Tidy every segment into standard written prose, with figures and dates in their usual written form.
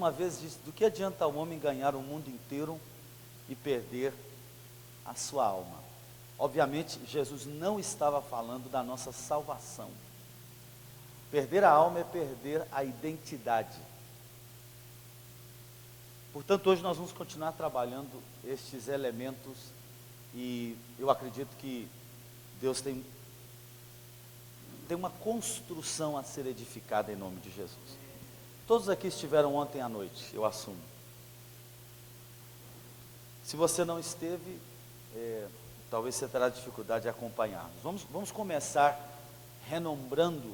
uma vez disse: do que adianta o homem ganhar o mundo inteiro e perder a sua alma? Obviamente, Jesus não estava falando da nossa salvação. Perder a alma é perder a identidade. Portanto, hoje nós vamos continuar trabalhando estes elementos e eu acredito que Deus tem uma construção a ser edificada em nome de Jesus. Todos aqui estiveram ontem à noite, eu assumo. Se você não esteve, talvez você terá dificuldade de acompanhar-nos. Vamos começar renombrando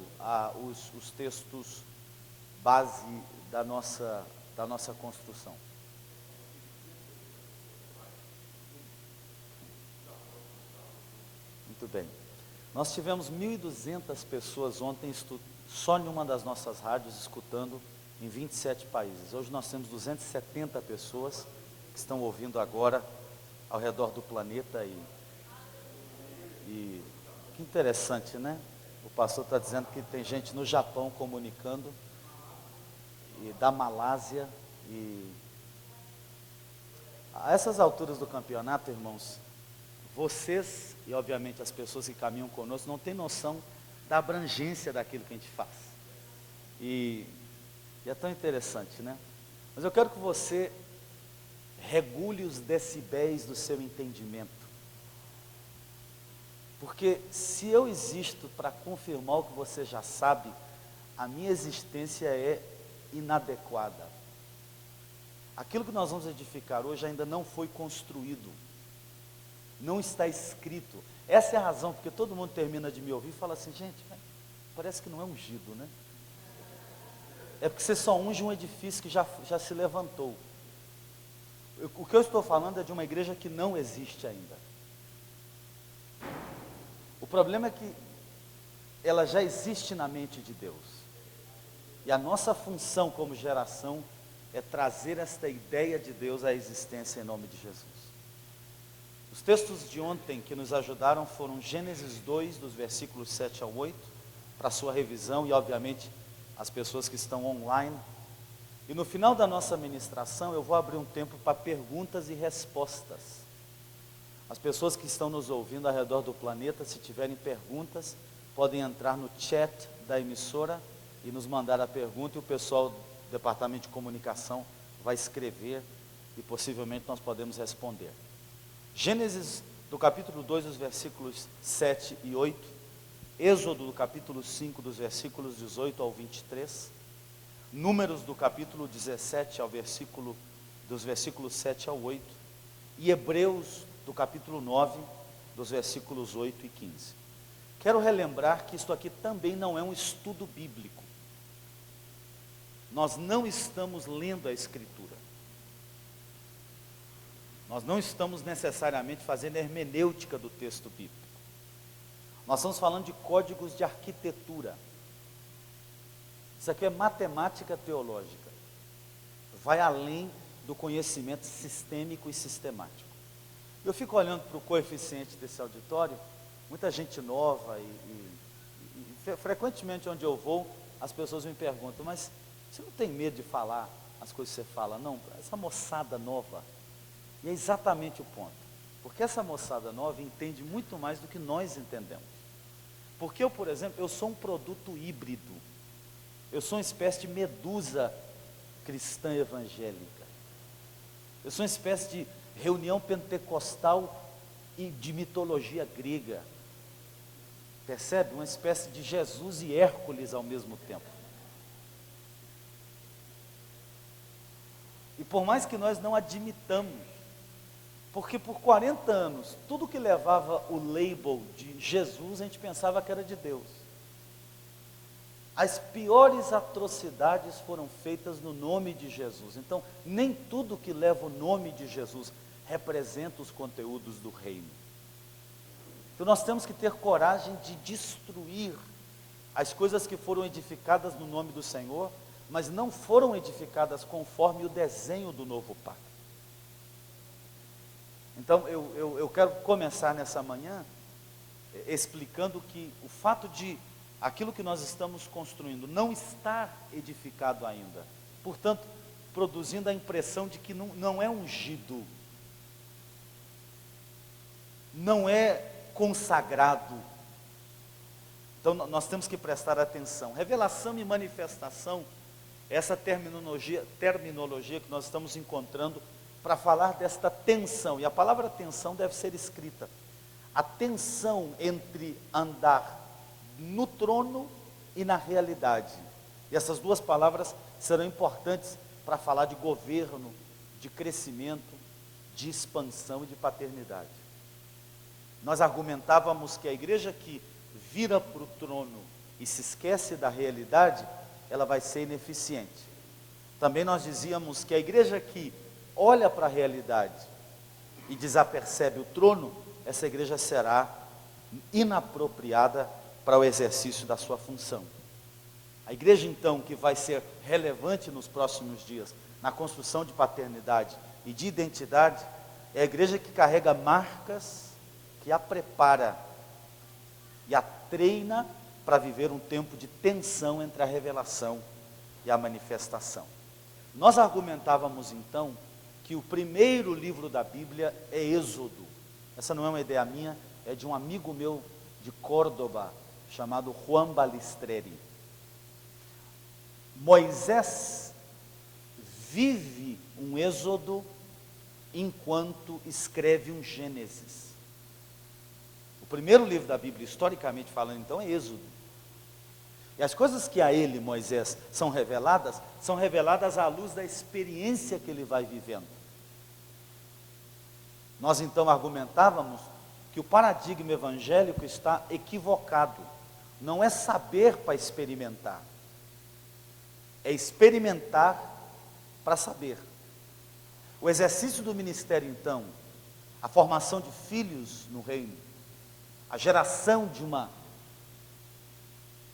os textos base da nossa construção. Muito bem. Nós tivemos 1.200 pessoas ontem, só em uma das nossas rádios, escutando em 27 países. Hoje nós temos 270 pessoas que estão ouvindo agora ao redor do planeta. E que interessante, né? O pastor está dizendo que tem gente no Japão comunicando, e da Malásia. E a essas alturas do campeonato, irmãos, vocês e obviamente as pessoas que caminham conosco não têm noção da abrangência daquilo que a gente faz. E é tão interessante, né? Mas eu quero que você regule os decibéis do seu entendimento. Porque se eu existo para confirmar o que você já sabe, a minha existência é inadequada. Aquilo que nós vamos edificar hoje ainda não foi construído. Não está escrito. Essa é a razão, porque todo mundo termina de me ouvir e fala assim: gente, parece que não é ungido, né? É porque você só unge um edifício que já se levantou. O que eu estou falando é de uma igreja que não existe ainda. O problema é que ela já existe na mente de Deus. E a nossa função como geração é trazer esta ideia de Deus à existência em nome de Jesus. Os textos de ontem que nos ajudaram foram Gênesis 2, dos versículos 7 ao 8, para sua revisão e obviamente as pessoas que estão online. E no final da nossa ministração eu vou abrir um tempo para perguntas e respostas. As pessoas que estão nos ouvindo ao redor do planeta, se tiverem perguntas, podem entrar no chat da emissora e nos mandar a pergunta, e o pessoal do departamento de comunicação vai escrever e possivelmente nós podemos responder. Gênesis do capítulo 2, dos versículos 7 e 8, Êxodo do capítulo 5, dos versículos 18 ao 23, Números do capítulo 17 dos versículos 7 ao 8, e Hebreus do capítulo 9, dos versículos 8 e 15. Quero relembrar que isto aqui também não é um estudo bíblico. Nós não estamos lendo a Escritura. Nós não estamos necessariamente fazendo hermenêutica do texto bíblico. Nós estamos falando de códigos de arquitetura. Isso aqui é matemática teológica. Vai além do conhecimento sistêmico e sistemático. Eu fico olhando para o coeficiente desse auditório, muita gente nova e frequentemente onde eu vou, as pessoas me perguntam: mas você não tem medo de falar as coisas que você fala? Não, essa moçada nova. E é exatamente o ponto, porque essa moçada nova entende muito mais do que nós entendemos. Porque eu, por exemplo, eu sou um produto híbrido, eu sou uma espécie de medusa cristã evangélica, eu sou uma espécie de reunião pentecostal e de mitologia grega, percebe? Uma espécie de Jesus e Hércules ao mesmo tempo. E por mais que nós não admitamos, porque por 40 anos, tudo que levava o label de Jesus, a gente pensava que era de Deus. As piores atrocidades foram feitas no nome de Jesus. Então, nem tudo que leva o nome de Jesus representa os conteúdos do reino. Então, nós temos que ter coragem de destruir as coisas que foram edificadas no nome do Senhor, mas não foram edificadas conforme o desenho do novo pacto. Então, eu quero começar nessa manhã explicando que o fato de aquilo que nós estamos construindo não estar edificado ainda, portanto, produzindo a impressão de que não é ungido, não é consagrado. Então nós temos que prestar atenção. Revelação e manifestação, essa terminologia que nós estamos encontrando para falar desta tensão, e a palavra tensão deve ser escrita. A tensão entre andar no trono e na realidade. E essas duas palavras serão importantes para falar de governo, de crescimento, de expansão e de paternidade. Nós argumentávamos que a igreja que vira para o trono e se esquece da realidade, ela vai ser ineficiente. Também nós dizíamos que a igreja que olha para a realidade e desapercebe o trono, essa igreja será inapropriada para o exercício da sua função. A igreja então que vai ser relevante nos próximos dias na construção de paternidade e de identidade, é a igreja que carrega marcas, que a prepara e a treina para viver um tempo de tensão entre a revelação e a manifestação. Nós argumentávamos então que o primeiro livro da Bíblia é Êxodo. Essa não é uma ideia minha, é de um amigo meu de Córdoba, chamado Juan Balistreri. Moisés vive um Êxodo enquanto escreve um Gênesis. O primeiro livro da Bíblia, historicamente falando, então, é Êxodo. E as coisas que a ele, Moisés, são reveladas à luz da experiência que ele vai vivendo. Nós então argumentávamos que o paradigma evangélico está equivocado. Não é saber para experimentar, é experimentar para saber. O exercício do ministério, então, a formação de filhos no reino, a geração de uma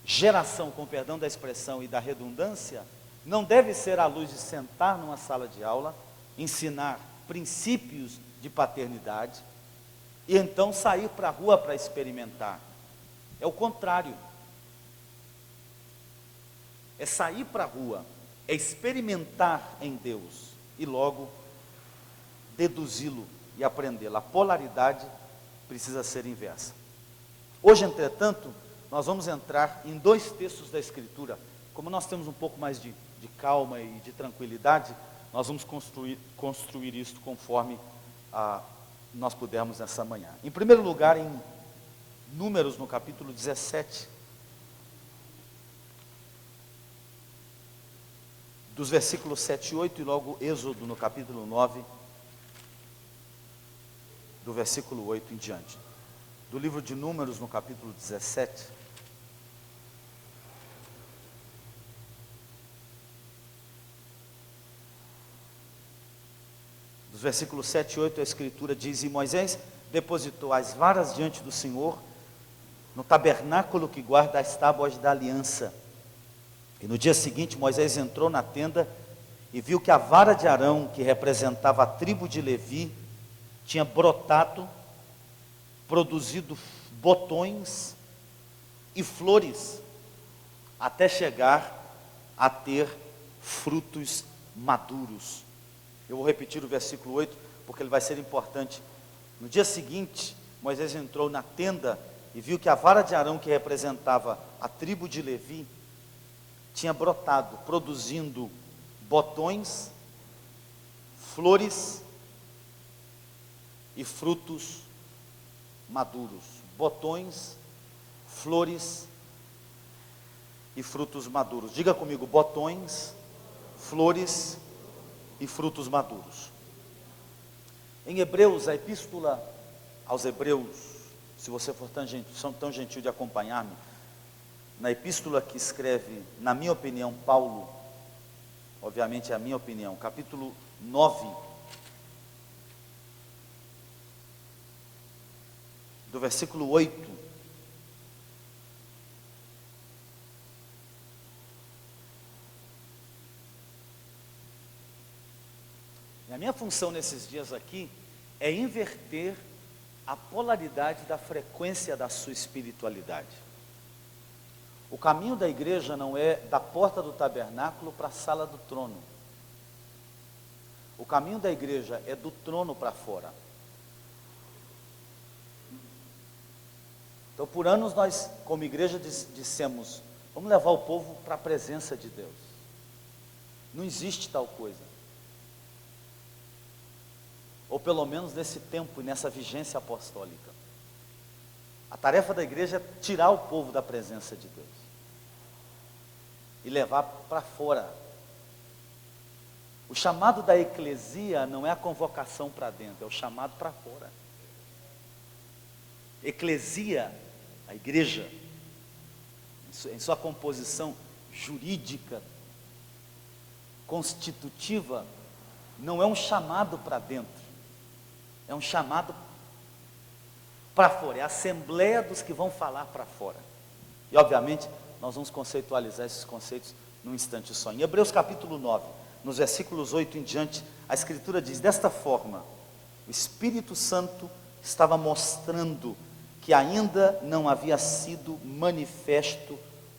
geração, com perdão da expressão e da redundância, não deve ser à luz de sentar numa sala de aula, ensinar princípios de paternidade e então sair para a rua para experimentar. É o contrário. É sair para a rua, é experimentar em Deus e logo deduzi-lo e aprendê-lo. A polaridade precisa ser inversa. Hoje, entretanto, nós vamos entrar em dois textos da Escritura. Como nós temos um pouco mais de calma e de tranquilidade, nós vamos construir isto conforme nós pudermos nessa manhã. Em primeiro lugar, em Números, no capítulo 17, dos versículos 7 e 8, e logo Êxodo, no capítulo 9, do versículo 8 em diante. Do livro de Números, no capítulo 17, dos versículos 7 e 8, a Escritura diz: E Moisés depositou as varas diante do Senhor no tabernáculo que guarda as tábuas da aliança. E no dia seguinte Moisés entrou na tenda e viu que a vara de Arão, que representava a tribo de Levi, tinha brotado, produzido botões e flores, até chegar a ter frutos maduros. Eu vou repetir o versículo 8, porque ele vai ser importante. No dia seguinte, Moisés entrou na tenda e viu que a vara de Arão, que representava a tribo de Levi, tinha brotado, produzindo botões, flores e frutos maduros. Botões, flores e frutos maduros. Diga comigo: botões, flores e frutos maduros. Em Hebreus, a epístola aos Hebreus, se você for tão gentil de acompanhar-me, na epístola que escreve, na minha opinião, Paulo, obviamente é a minha opinião, capítulo 9, do versículo 8, e a minha função nesses dias aqui é inverter a polaridade da frequência da sua espiritualidade. O caminho da igreja não é da porta do tabernáculo para a sala do trono. O caminho da igreja é do trono para fora. Então, por anos nós, como igreja, dissemos, vamos levar o povo para a presença de Deus. Não existe tal coisa. Ou pelo menos nesse tempo e nessa vigência apostólica. A tarefa da igreja é tirar o povo da presença de Deus. E levar para fora. O chamado da eclesia não é a convocação para dentro, é o chamado para fora. Eclesia, a igreja, em sua composição jurídica, constitutiva, não é um chamado para dentro, é um chamado para fora, é a assembleia dos que vão falar para fora. E obviamente, nós vamos conceitualizar esses conceitos num instante só. Em Hebreus capítulo 9, nos versículos 8 em diante, a Escritura diz, desta forma, o Espírito Santo estava mostrando que ainda não havia sido manifesto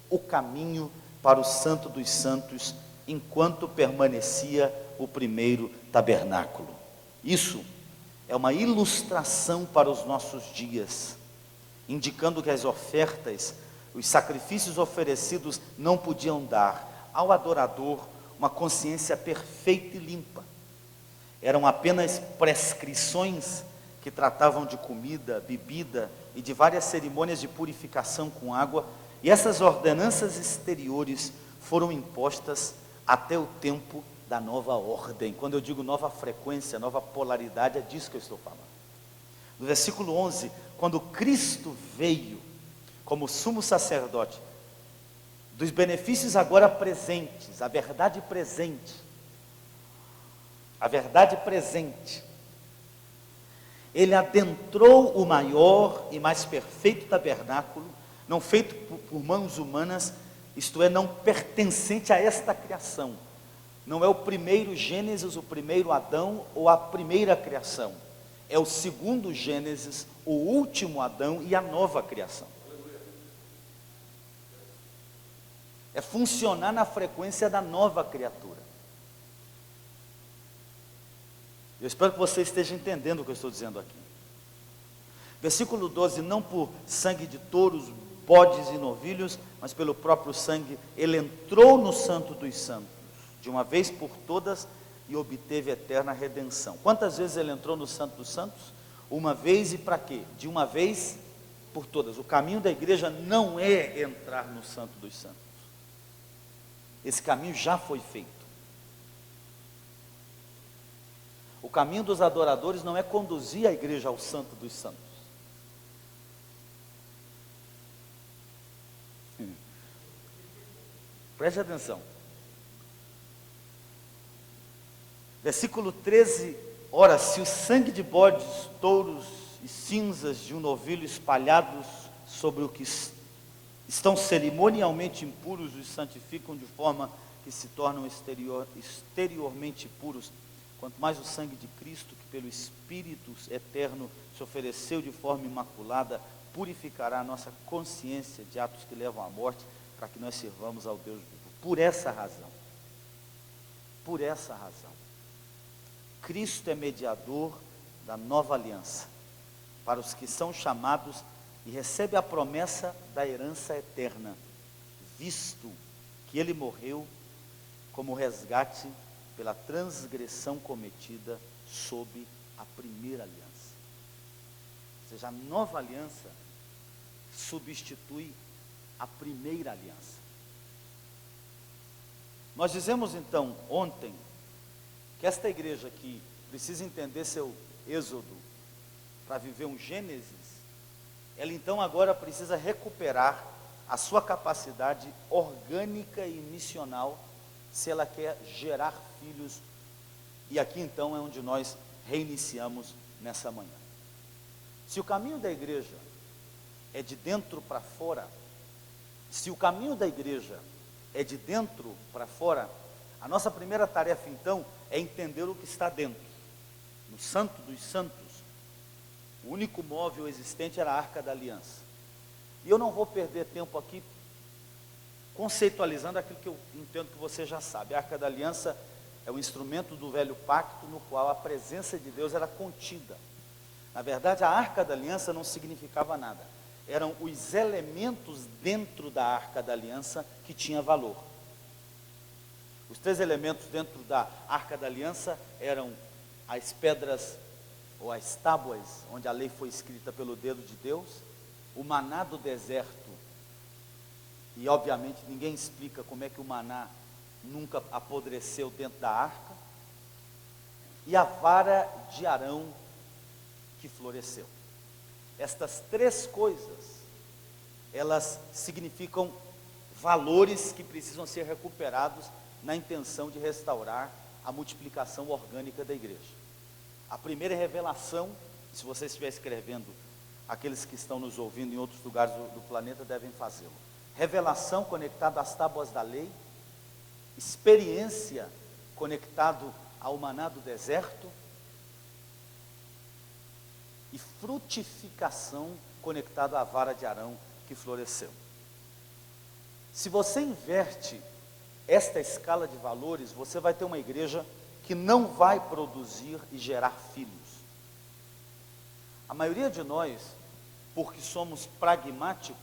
o caminho para o Santo dos Santos, enquanto permanecia o primeiro tabernáculo. Isso é uma ilustração para os nossos dias, indicando que as ofertas, os sacrifícios oferecidos não podiam dar ao adorador uma consciência perfeita e limpa. Eram apenas prescrições que tratavam de comida, bebida e de várias cerimônias de purificação com água, e essas ordenanças exteriores foram impostas até o tempo da nova ordem. Quando eu digo nova frequência, nova polaridade, é disso que eu estou falando. No versículo 11, quando Cristo veio como sumo sacerdote, dos benefícios agora presentes, a verdade presente, ele adentrou o maior e mais perfeito tabernáculo, não feito por mãos humanas, isto é, não pertencente a esta criação. Não é o primeiro Gênesis, o primeiro Adão ou a primeira criação. É o segundo Gênesis, o último Adão e a nova criação. É funcionar na frequência da nova criatura. Eu espero que você esteja entendendo o que eu estou dizendo aqui. Versículo 12, não por sangue de touros, bodes e novilhos, mas pelo próprio sangue, ele entrou no Santo dos Santos, de uma vez por todas, e obteve eterna redenção. Quantas vezes ele entrou no Santo dos Santos? Uma vez, e para quê? De uma vez por todas. O caminho da igreja não é entrar no Santo dos Santos. Esse caminho já foi feito. O caminho dos adoradores não é conduzir a igreja ao Santo dos Santos. Preste atenção. Versículo 13, ora, se o sangue de bodes, touros e cinzas de um novilho espalhados sobre o que estão cerimonialmente impuros, os santificam de forma que se tornam exteriormente puros, quanto mais o sangue de Cristo, que pelo Espírito eterno se ofereceu de forma imaculada, purificará a nossa consciência de atos que levam à morte, para que nós sirvamos ao Deus vivo. Por essa razão, Cristo é mediador da nova aliança, para os que são chamados e recebem a promessa da herança eterna, visto que ele morreu como resgate pela transgressão cometida sob a primeira aliança. Ou seja, a nova aliança substitui a primeira aliança. Nós dizemos então ontem que esta igreja que precisa entender seu êxodo para viver um Gênesis, ela então agora precisa recuperar a sua capacidade orgânica e missional, se ela quer gerar filhos. E aqui então é onde nós reiniciamos nessa manhã. Se o caminho da igreja é de dentro para fora, se o caminho da igreja é de dentro para fora, a nossa primeira tarefa então é entender o que está dentro. No Santo dos Santos, o único móvel existente era a Arca da Aliança. E eu não vou perder tempo aqui conceitualizando aquilo que eu entendo que você já sabe. A Arca da Aliança É o instrumento do velho pacto no qual a presença de Deus era contida. Na verdade, a Arca da Aliança não significava nada. Eram os elementos dentro da Arca da Aliança que tinha valor. Os 3 elementos dentro da Arca da Aliança eram as pedras ou as tábuas, onde a lei foi escrita pelo dedo de Deus, o maná do deserto, e obviamente ninguém explica como é que o maná nunca apodreceu dentro da arca, e a vara de Arão que floresceu. Estas 3 coisas, elas significam valores que precisam ser recuperados na intenção de restaurar a multiplicação orgânica da igreja. A primeira revelação, se você estiver escrevendo, aqueles que estão nos ouvindo em outros lugares do planeta devem fazê-lo. Revelação conectada às tábuas da lei, experiência conectado ao maná do deserto e frutificação conectado à vara de Arão que floresceu. Se você inverte esta escala de valores, você vai ter uma igreja que não vai produzir e gerar filhos. A maioria de nós, porque somos pragmáticos,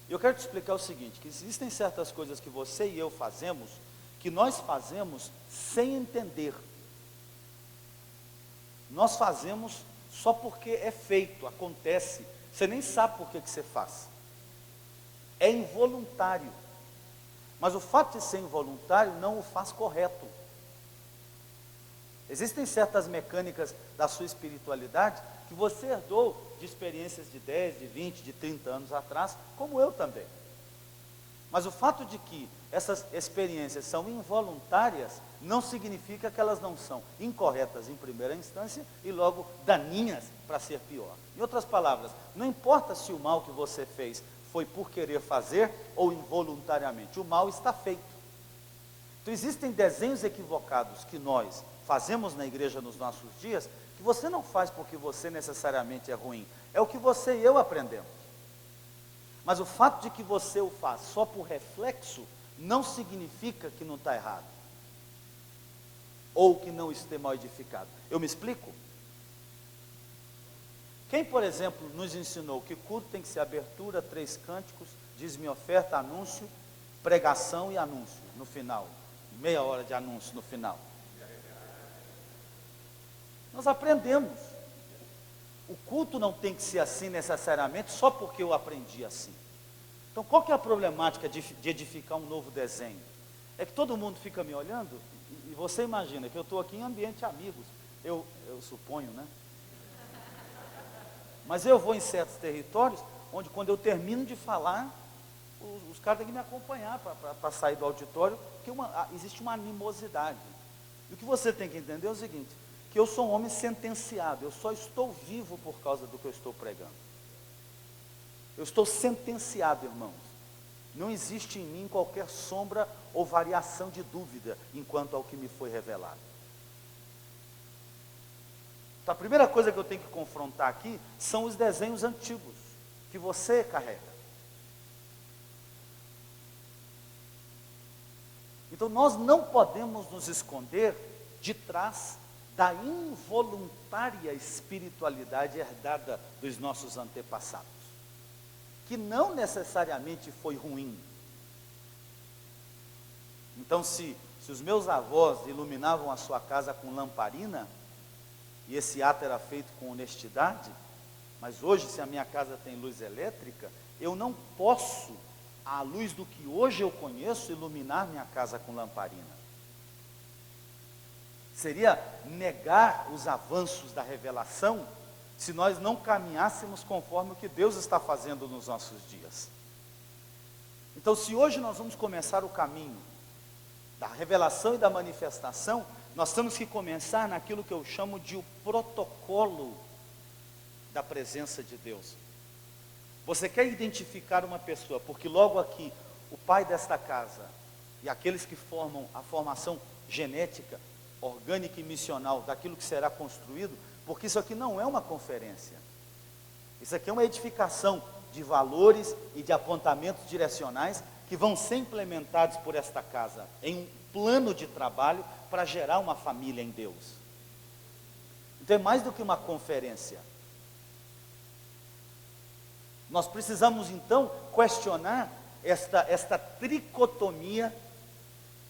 eu quero te explicar o seguinte, que existem certas coisas que você e eu fazemos, que nós fazemos sem entender. Nós fazemos só porque é feito, acontece, você nem sabe por que você faz. É involuntário. Mas o fato de ser involuntário não o faz correto. Existem certas mecânicas da sua espiritualidade que você herdou de experiências de 10, de 20, de 30 anos atrás, como eu também. Mas o fato de que essas experiências são involuntárias, não significa que elas não são incorretas em primeira instância e logo daninhas para ser pior. Em outras palavras, não importa se o mal que você fez foi por querer fazer ou involuntariamente, o mal está feito. Então existem desenhos equivocados que nós fazemos na igreja nos nossos dias, que você não faz porque você necessariamente é ruim, é o que você e eu aprendemos. Mas o fato de que você o faz só por reflexo, não significa que não está errado, ou que não esteja mal edificado. Eu me explico? Quem, por exemplo, nos ensinou que culto tem que ser abertura, 3 cânticos, dízimo e oferta, anúncio, pregação e anúncio no final, meia hora de anúncio no final? Nós aprendemos. O culto não tem que ser assim necessariamente só porque eu aprendi assim. Então qual que é a problemática de edificar um novo desenho? É que todo mundo fica me olhando e você imagina que eu estou aqui em ambiente amigos, eu suponho, né? Mas eu vou em certos territórios onde quando eu termino de falar, os caras têm que me acompanhar para sair do auditório, porque existe uma animosidade. E o que você tem que entender é o seguinte, que eu sou um homem sentenciado, eu só estou vivo por causa do que eu estou pregando. Eu estou sentenciado, irmãos. Não existe em mim qualquer sombra ou variação de dúvida enquanto ao que me foi revelado. Então a primeira coisa que eu tenho que confrontar aqui são os desenhos antigos que você carrega. Então nós não podemos nos esconder de trás da involuntária espiritualidade herdada dos nossos antepassados, que não necessariamente foi ruim. Então se os meus avós iluminavam a sua casa com lamparina, e esse ato era feito com honestidade, mas hoje se a minha casa tem luz elétrica, eu não posso, à luz do que hoje eu conheço, iluminar minha casa com lamparina. Seria negar os avanços da revelação se nós não caminhássemos conforme o que Deus está fazendo nos nossos dias. Então, se hoje nós vamos começar o caminho da revelação e da manifestação, nós temos que começar naquilo que eu chamo de o protocolo da presença de Deus. Você quer identificar uma pessoa, porque logo aqui, o pai desta casa e aqueles que formam a formação genética, orgânica e missional daquilo que será construído, porque isso aqui não é uma conferência, isso aqui é uma edificação de valores e de apontamentos direcionais que vão ser implementados por esta casa em um plano de trabalho para gerar uma família em Deus. Então é mais do que uma conferência. Nós precisamos então questionar esta tricotomia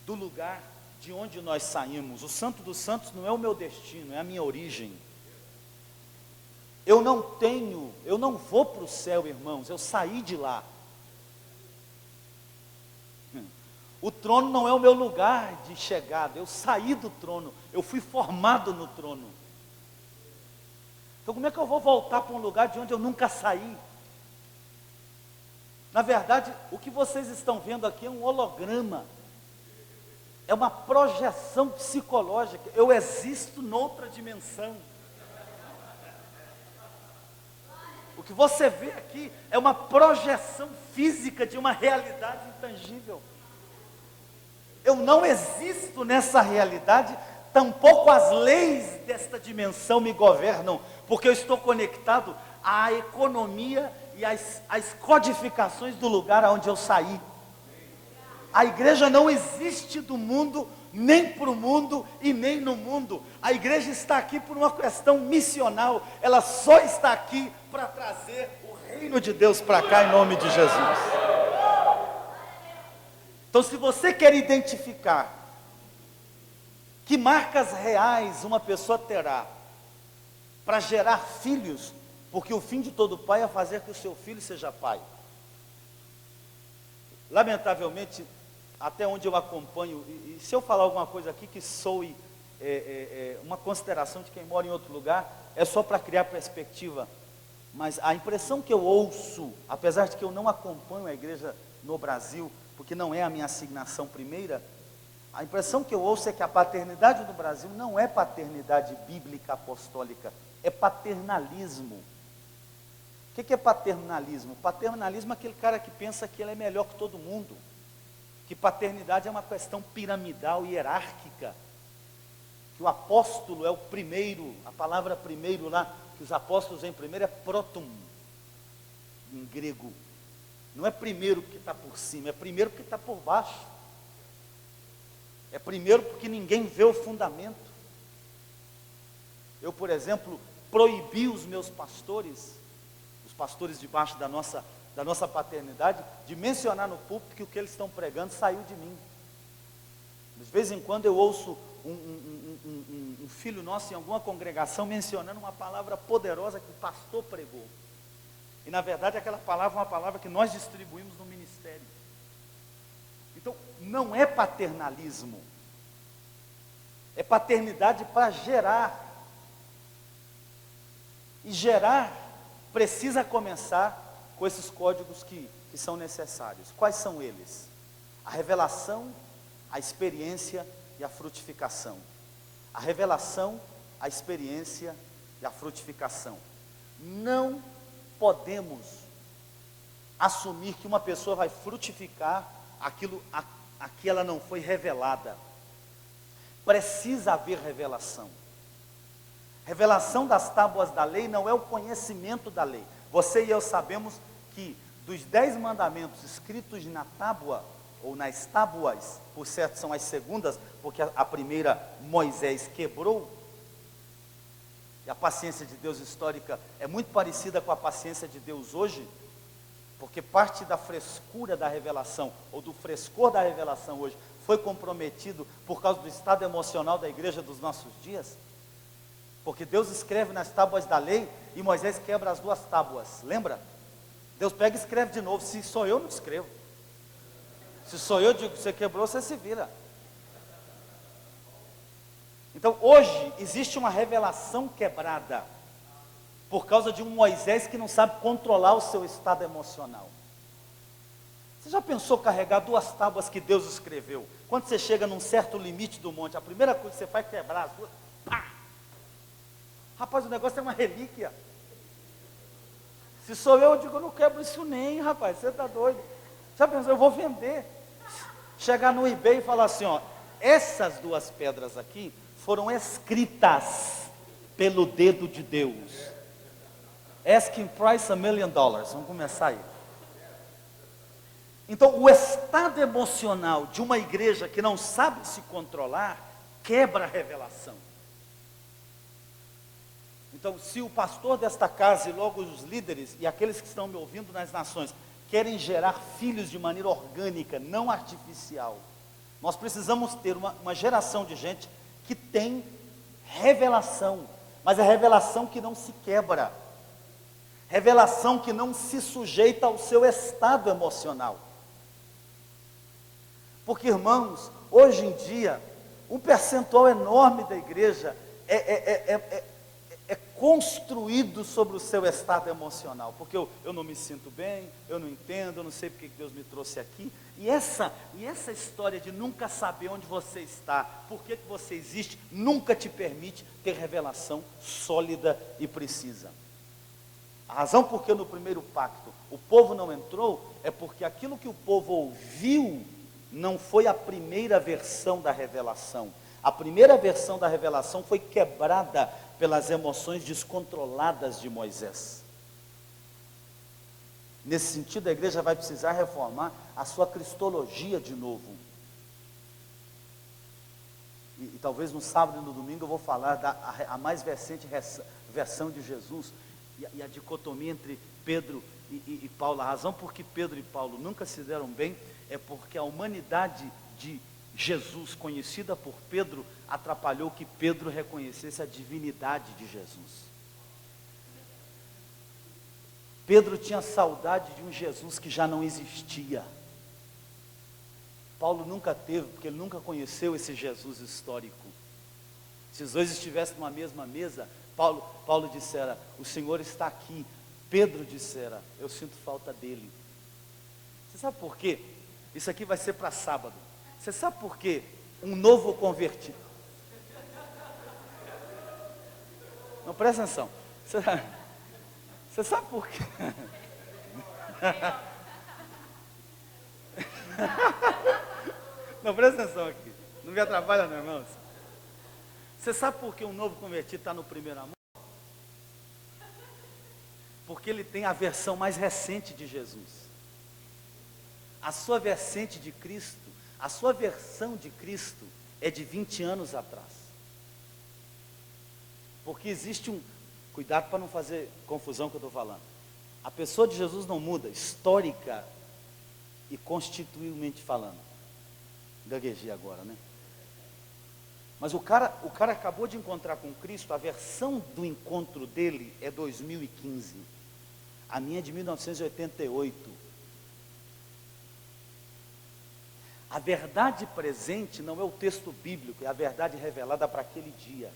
do lugar de onde nós saímos. O Santo dos Santos não é o meu destino, é a minha origem. Eu não vou para o céu, irmãos, eu saí de lá. O trono não é o meu lugar de chegada, eu saí do trono, eu fui formado no trono. Então como é que eu vou voltar para um lugar de onde eu nunca saí? Na verdade, o que vocês estão vendo aqui é um holograma, é uma projeção psicológica. Eu existo noutra dimensão. O que você vê aqui é uma projeção física de uma realidade intangível. Eu não existo nessa realidade, tampouco as leis desta dimensão me governam, porque eu estou conectado à economia e às codificações do lugar aonde eu saí. A igreja não existe do mundo, nem para o mundo e nem no mundo. A igreja está aqui por uma questão missional, ela só está aqui para trazer o reino de Deus para cá em nome de Jesus. Então, se você quer identificar que marcas reais uma pessoa terá para gerar filhos, porque o fim de todo pai é fazer que o seu filho seja pai. Lamentavelmente, até onde eu acompanho, e se eu falar alguma coisa aqui que soe uma consideração de quem mora em outro lugar, é só para criar perspectiva. Mas a impressão que eu ouço, apesar de que eu não acompanho a igreja no Brasil, porque não é a minha asignação primeira, a impressão que eu ouço é que a paternidade do Brasil não é paternidade bíblica apostólica, é paternalismo. O que é paternalismo? Paternalismo é aquele cara que pensa que ele é melhor que todo mundo, que paternidade é uma questão piramidal, hierárquica, que o apóstolo é o primeiro, a palavra primeiro lá, que os apóstolos vêm primeiro é protum, em grego. Não é primeiro que está por cima, é primeiro que está por baixo. É primeiro porque ninguém vê o fundamento. Eu, por exemplo, proibi os meus pastores, os pastores debaixo da nossa paternidade, de mencionar no púlpito que o que eles estão pregando saiu de mim. De vez em quando eu ouço um filho nosso em alguma congregação mencionando uma palavra poderosa que o pastor pregou. E na verdade aquela palavra é uma palavra que nós distribuímos no ministério. Então não é paternalismo, é paternidade para gerar. E gerar precisa começar com esses códigos que são necessários. Quais são eles? A revelação, a experiência e a frutificação. A revelação, a experiência e a frutificação. Não podemos assumir que uma pessoa vai frutificar aquilo a que ela não foi revelada. Precisa haver revelação. Revelação das tábuas da lei não é o conhecimento da lei. Você e eu sabemos que dos 10 mandamentos escritos na tábua, ou nas tábuas, por certo são as segundas, porque a primeira Moisés quebrou, e a paciência de Deus histórica é muito parecida com a paciência de Deus hoje, porque parte da frescura da revelação, ou do frescor da revelação hoje, foi comprometido por causa do estado emocional da igreja dos nossos dias. Porque Deus escreve nas tábuas da lei e Moisés quebra as 2 tábuas, lembra? Deus pega e escreve de novo. Se sou eu, não escrevo. Se sou eu, digo, você quebrou, você se vira. Então hoje existe uma revelação quebrada por causa de um Moisés que não sabe controlar o seu estado emocional. Você já pensou carregar 2 tábuas que Deus escreveu? Quando você chega num certo limite do monte, a primeira coisa que você faz é quebrar as 2. Pá! Rapaz, o negócio é uma relíquia. Se sou eu digo, eu não quebro isso nem, rapaz, você está doido. Já pensou, eu vou vender. Chegar no eBay e falar assim, ó, essas 2 pedras aqui foram escritas pelo dedo de Deus. Asking price $1 million. Vamos começar aí. Então, o estado emocional de uma igreja que não sabe se controlar, quebra a revelação. Então, se o pastor desta casa e logo os líderes e aqueles que estão me ouvindo nas nações querem gerar filhos de maneira orgânica, não artificial, nós precisamos ter uma geração de gente que tem revelação, mas é revelação que não se quebra, revelação que não se sujeita ao seu estado emocional. Porque, irmãos, hoje em dia, um percentual enorme da igreja é construído sobre o seu estado emocional, porque eu não me sinto bem, eu não entendo, eu não sei porque Deus me trouxe aqui, e essa história de nunca saber onde você está, por que você existe, nunca te permite ter revelação sólida e precisa. A razão por que no primeiro pacto o povo não entrou, é porque aquilo que o povo ouviu, não foi a primeira versão da revelação. A primeira versão da revelação foi quebrada pelas emoções descontroladas de Moisés. Nesse sentido, a igreja vai precisar reformar a sua cristologia de novo. E talvez no sábado e no domingo eu vou falar a mais recente versão de Jesus e a dicotomia entre Pedro e Paulo. A razão por que Pedro e Paulo nunca se deram bem é porque a humanidade de Jesus, conhecida por Pedro, atrapalhou que Pedro reconhecesse a divindade de Jesus. Pedro tinha saudade de um Jesus que já não existia. Paulo nunca teve, porque ele nunca conheceu esse Jesus histórico. Se os dois estivessem numa mesma mesa, Paulo dissera, o Senhor está aqui. Pedro dissera, eu sinto falta dele. Você sabe por quê? Isso aqui vai ser para sábado. Você sabe por quê? Um novo convertido. Não, presta atenção. Você sabe por quê? Não, presta atenção aqui. Não me atrapalha não, irmãos. Você sabe por que um novo convertido está no primeiro amor? Porque ele tem a versão mais recente de Jesus. A sua versão de Cristo é de 20 anos atrás. Porque existe cuidado para não fazer confusão com o que eu estou falando. A pessoa de Jesus não muda, histórica e constitucionalmente falando. Gaguejei agora, né? Mas o cara acabou de encontrar com Cristo, a versão do encontro dele é 2015. A minha é de 1988. A verdade presente não é o texto bíblico, é a verdade revelada para aquele dia.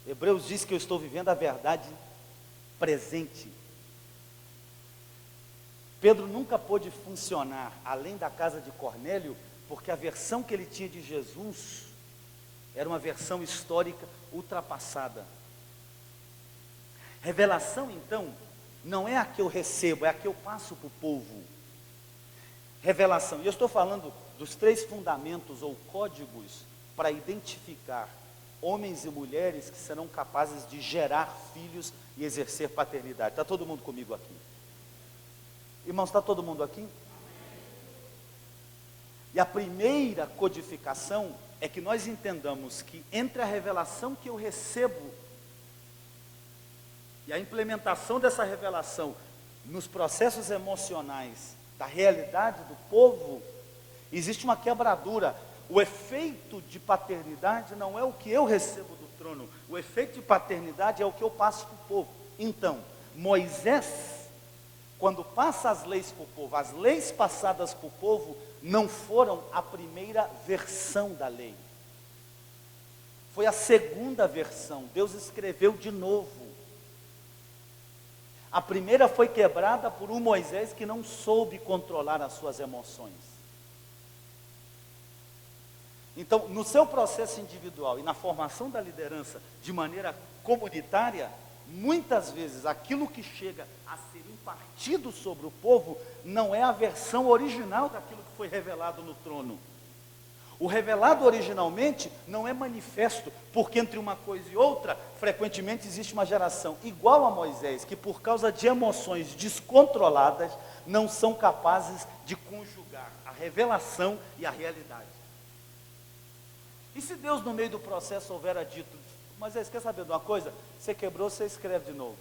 Hebreus diz que eu estou vivendo a verdade presente. Pedro nunca pôde funcionar além da casa de Cornélio, porque a versão que ele tinha de Jesus era uma versão histórica ultrapassada. Revelação, então, não é a que eu recebo, é a que eu passo para o povo. Revelação, e eu estou falando dos 3 fundamentos ou códigos para identificar homens e mulheres que serão capazes de gerar filhos e exercer paternidade. Está todo mundo comigo aqui? Irmãos, está todo mundo aqui? E a primeira codificação é que nós entendamos que entre a revelação que eu recebo e a implementação dessa revelação nos processos emocionais da realidade do povo, existe uma quebradura. O efeito de paternidade não é o que eu recebo do trono, o efeito de paternidade é o que eu passo para o povo. Então, Moisés, quando passa as leis para o povo, as leis passadas para o povo não foram a primeira versão da lei, foi a segunda versão. Deus escreveu de novo. A primeira foi quebrada por um Moisés que não soube controlar as suas emoções. Então, no seu processo individual e na formação da liderança de maneira comunitária, muitas vezes aquilo que chega a ser impartido sobre o povo não é a versão original daquilo que foi revelado no trono. O revelado originalmente não é manifesto, porque entre uma coisa e outra frequentemente existe uma geração igual a Moisés, que por causa de emoções descontroladas, não são capazes de conjugar a revelação e a realidade. E se Deus no meio do processo houvera dito, Moisés, quer saber de uma coisa? Você quebrou, você escreve de novo.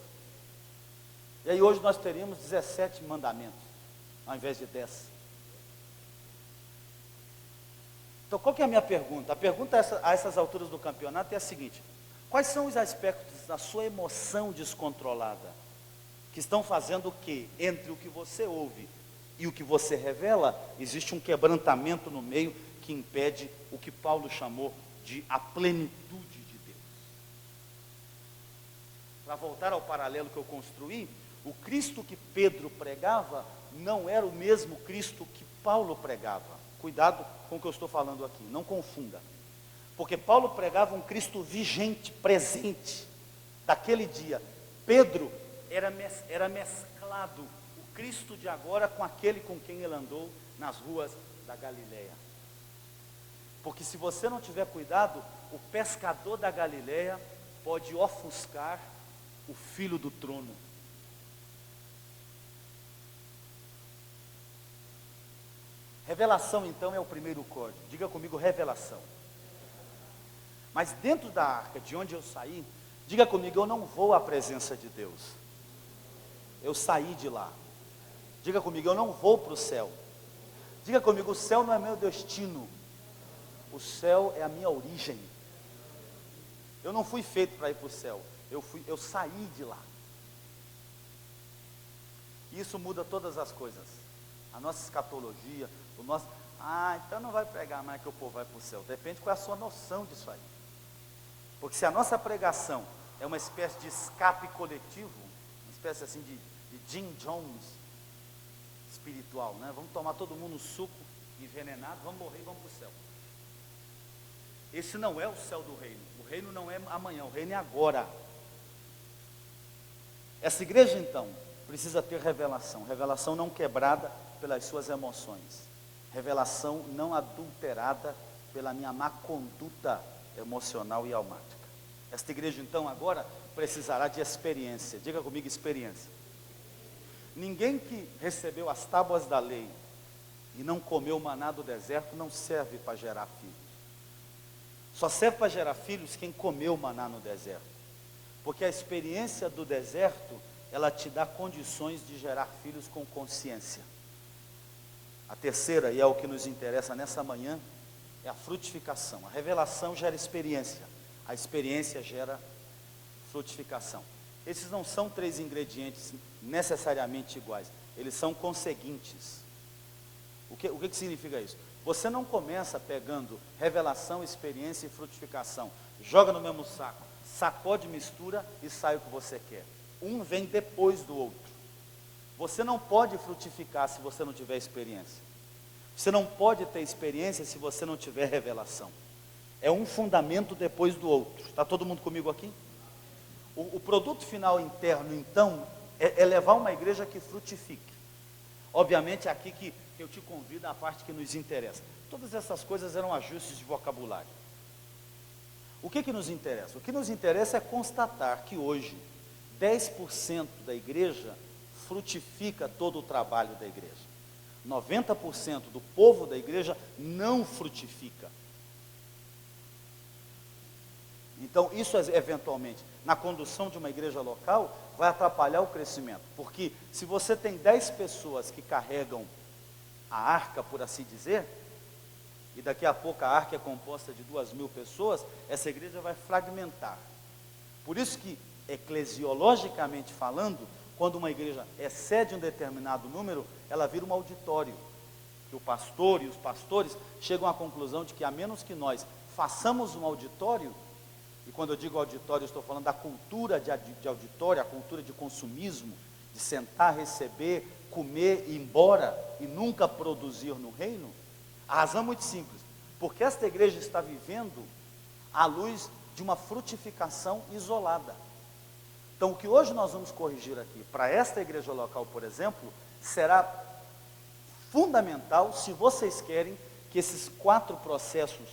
E aí hoje nós teríamos 17 mandamentos, ao invés de 10. Então qual que é a minha pergunta? A pergunta a essas alturas do campeonato é a seguinte: quais são os aspectos da sua emoção descontrolada que estão fazendo o que? Entre o que você ouve e o que você revela, existe um quebrantamento no meio que impede o que Paulo chamou de a plenitude de Deus. Para voltar ao paralelo que eu construí, o Cristo que Pedro pregava não era o mesmo Cristo que Paulo pregava. Cuidado com o que eu estou falando aqui, não confunda. Porque Paulo pregava um Cristo vigente, presente, daquele dia. Pedro era mesclado, o Cristo de agora com aquele com quem ele andou nas ruas da Galileia. Porque se você não tiver cuidado, o pescador da Galileia pode ofuscar o filho do trono. Revelação, então, é o primeiro código. Diga comigo, revelação. Mas dentro da arca, de onde eu saí, diga comigo, eu não vou à presença de Deus. Eu saí de lá. Diga comigo, eu não vou para o céu. Diga comigo, o céu não é meu destino. O céu é a minha origem. Eu não fui feito para ir para o céu. Eu saí de lá. Isso muda todas as coisas. A nossa escatologia, o nosso... então não vai pregar mais que o povo vai para o céu. Depende qual é a sua noção disso aí. Porque se a nossa pregação é uma espécie de escape coletivo, uma espécie assim de Jim Jones espiritual, né? Vamos tomar todo mundo um suco envenenado, vamos morrer e vamos para o céu. Esse não é o céu do reino. O reino não é amanhã, o reino é agora. Essa igreja então precisa ter revelação. Revelação não quebrada pelas suas emoções. Revelação não adulterada pela minha má conduta emocional e almática. Esta igreja então agora precisará de experiência. Diga comigo, experiência. Ninguém que recebeu as tábuas da lei e não comeu o maná do deserto não serve para gerar filhos. Só serve para gerar filhos quem comeu o maná no deserto. Porque a experiência do deserto, ela te dá condições de gerar filhos com consciência. A terceira, e é o que nos interessa nessa manhã, é a frutificação. A revelação gera experiência. A experiência gera frutificação. Esses não são três ingredientes necessariamente iguais. Eles são conseguintes. O que significa isso? Você não começa pegando revelação, experiência e frutificação. Joga no mesmo saco. Sacode, mistura e sai o que você quer. Um vem depois do outro. Você não pode frutificar se você não tiver experiência. Você não pode ter experiência se você não tiver revelação. É um fundamento depois do outro. Está todo mundo comigo aqui? O produto final interno, então, é levar uma igreja que frutifique. Obviamente é aqui que eu te convido à parte que nos interessa. Todas essas coisas eram ajustes de vocabulário. O que nos interessa? O que nos interessa é constatar que hoje 10% da igreja frutifica todo o trabalho da igreja. 90% do povo da igreja não frutifica. Então, isso eventualmente, na condução de uma igreja local, vai atrapalhar o crescimento. Porque se você tem 10 pessoas que carregam a arca, por assim dizer, e daqui a pouco a arca é composta de 2.000 pessoas, essa igreja vai fragmentar. Por isso que, eclesiologicamente falando, quando uma igreja excede um determinado número, ela vira um auditório. Que o pastor e os pastores chegam à conclusão de que, a menos que nós façamos um auditório, e quando eu digo auditório, eu estou falando da cultura de auditório, a cultura de consumismo, de sentar, receber, comer e ir embora, e nunca produzir no reino. A razão é muito simples, porque esta igreja está vivendo à luz de uma frutificação isolada. Então, o que hoje nós vamos corrigir aqui, para esta igreja local, por exemplo, será fundamental, se vocês querem que esses 4 processos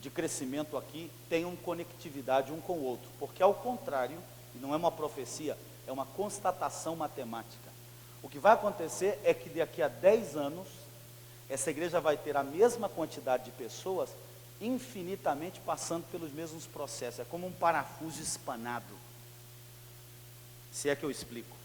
de crescimento aqui tenham conectividade um com o outro, porque ao contrário, e não é uma profecia, é uma constatação matemática. O que vai acontecer é que daqui a 10 anos, essa igreja vai ter a mesma quantidade de pessoas, infinitamente passando pelos mesmos processos. É como um parafuso espanado, se é que eu explico.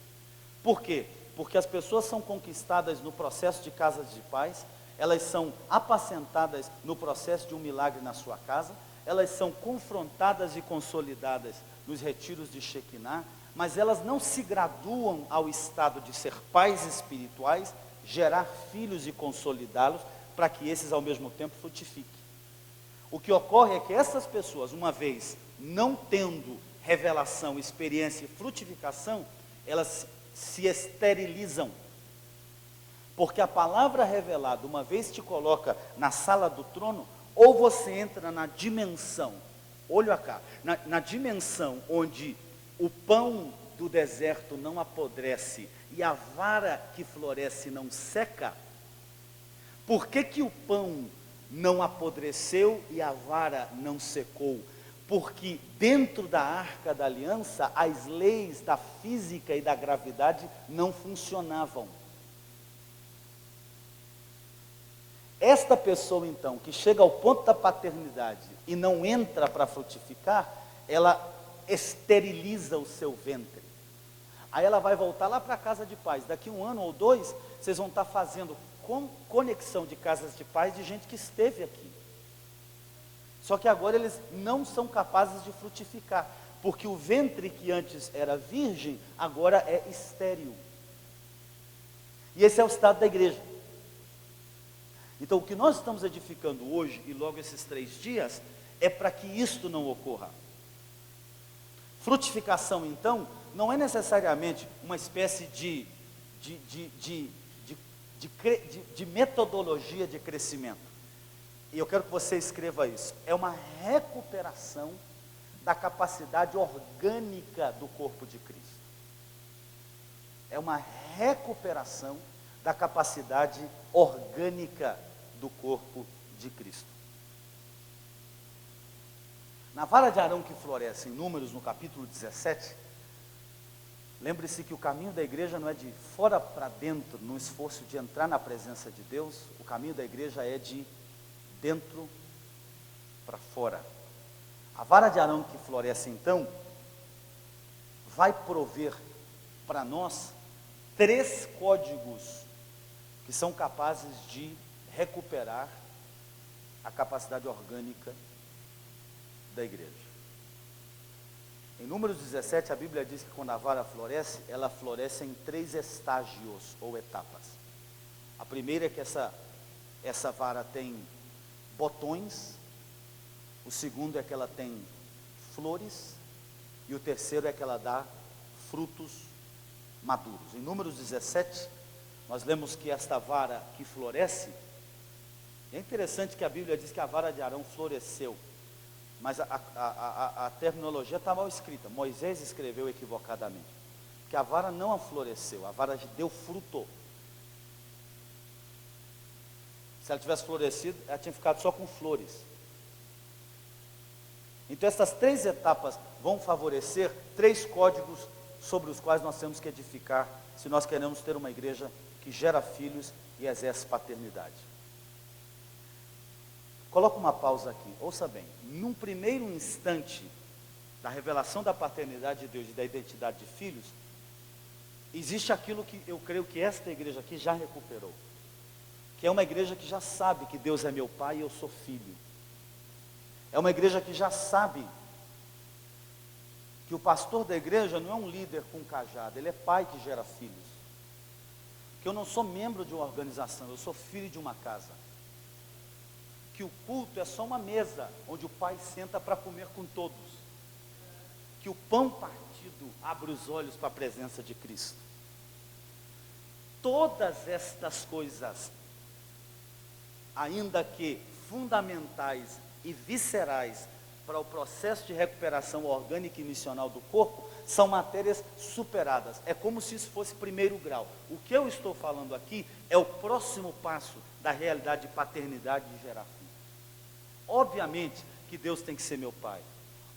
Por quê? Porque as pessoas são conquistadas no processo de casas de paz, elas são apacentadas no processo de um milagre na sua casa, elas são confrontadas e consolidadas nos retiros de Shekinah, mas elas não se graduam ao estado de ser pais espirituais, gerar filhos e consolidá-los, para que esses ao mesmo tempo frutifiquem. O que ocorre é que essas pessoas, uma vez não tendo revelação, experiência e frutificação, elas se esterilizam. Porque a palavra revelada, uma vez te coloca na sala do trono, ou você entra na dimensão, olha cá, na dimensão onde o pão do deserto não apodrece e a vara que floresce não seca. Por que que o pão não apodreceu e a vara não secou? Porque dentro da arca da aliança, as leis da física e da gravidade não funcionavam. Esta pessoa então, que chega ao ponto da paternidade e não entra para frutificar, ela esteriliza o seu ventre. Aí ela vai voltar lá para a casa de paz. Daqui 1 ano ou 2, vocês vão estar fazendo conexão de casas de paz de gente que esteve aqui. Só que agora eles não são capazes de frutificar, porque o ventre que antes era virgem, agora é estéril. E esse é o estado da igreja. Então o que nós estamos edificando hoje, e logo esses 3 dias, é para que isto não ocorra. Frutificação, então, não é necessariamente uma espécie de metodologia de crescimento. E eu quero que você escreva isso. É uma recuperação da capacidade orgânica do corpo de Cristo. É uma recuperação da capacidade orgânica do corpo de Cristo. Na vara de Arão que floresce em Números, no capítulo 17, lembre-se que o caminho da igreja não é de fora para dentro, no esforço de entrar na presença de Deus. O caminho da igreja é de dentro para fora. A vara de Arão que floresce então, vai prover para nós 3 códigos que são capazes de recuperar a capacidade orgânica da igreja. Em Números 17, a Bíblia diz que quando a vara floresce, ela floresce em 3 estágios ou etapas. A primeira é que essa vara tem botões, o segundo é que ela tem flores, e o terceiro é que ela dá frutos maduros. Em Números 17, nós lemos que esta vara que floresce, é interessante que a Bíblia diz que a vara de Arão floresceu, mas a terminologia está mal escrita. Moisés escreveu equivocadamente, que a vara não floresceu, a vara deu fruto. Se ela tivesse florescido, ela tinha ficado só com flores. Então essas 3 etapas vão favorecer 3 códigos sobre os quais nós temos que edificar, se nós queremos ter uma igreja que gera filhos e exerce paternidade. Coloca uma pausa aqui, ouça bem. Num primeiro instante da revelação da paternidade de Deus e da identidade de filhos, existe aquilo que eu creio que esta igreja aqui já recuperou, que é uma igreja que já sabe que Deus é meu pai e eu sou filho. É uma igreja que já sabe que o pastor da igreja não é um líder com cajado, ele é pai que gera filhos. Que eu não sou membro de uma organização, eu sou filho de uma casa. Que o culto é só uma mesa onde o pai senta para comer com todos. Que o pão partido abre os olhos para a presença de Cristo. Todas estas coisas, ainda que fundamentais e viscerais para o processo de recuperação orgânica e missional do corpo, são matérias superadas. É como se isso fosse primeiro grau. O que eu estou falando aqui é o próximo passo da realidade de paternidade e gerar filhos. Obviamente que Deus tem que ser meu pai.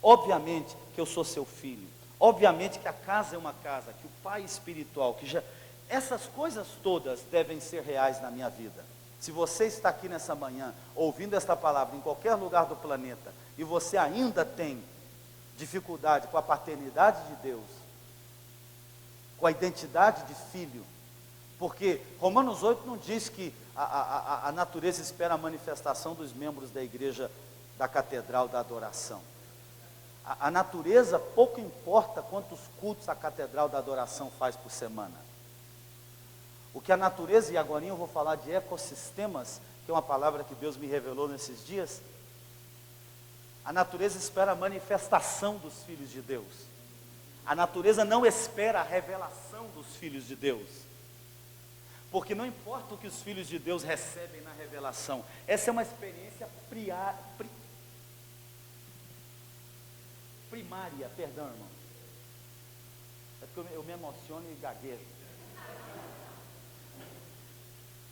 Obviamente que eu sou seu filho. Obviamente que a casa é uma casa, que o pai espiritual, que já... Essas coisas todas devem ser reais na minha vida. Se você está aqui nessa manhã, ouvindo esta palavra em qualquer lugar do planeta, e você ainda tem dificuldade com a paternidade de Deus, com a identidade de filho, porque Romanos 8 não diz que a natureza espera a manifestação dos membros da igreja, da catedral da adoração. A natureza pouco importa quantos cultos a catedral da adoração faz por semana. O que a natureza, e agora eu vou falar de ecossistemas, que é uma palavra que Deus me revelou nesses dias. A natureza espera a manifestação dos filhos de Deus. A natureza não espera a revelação dos filhos de Deus. Porque não importa o que os filhos de Deus recebem na revelação. Essa é uma experiência primária, perdão, irmão. É porque eu me emociono e gaguejo.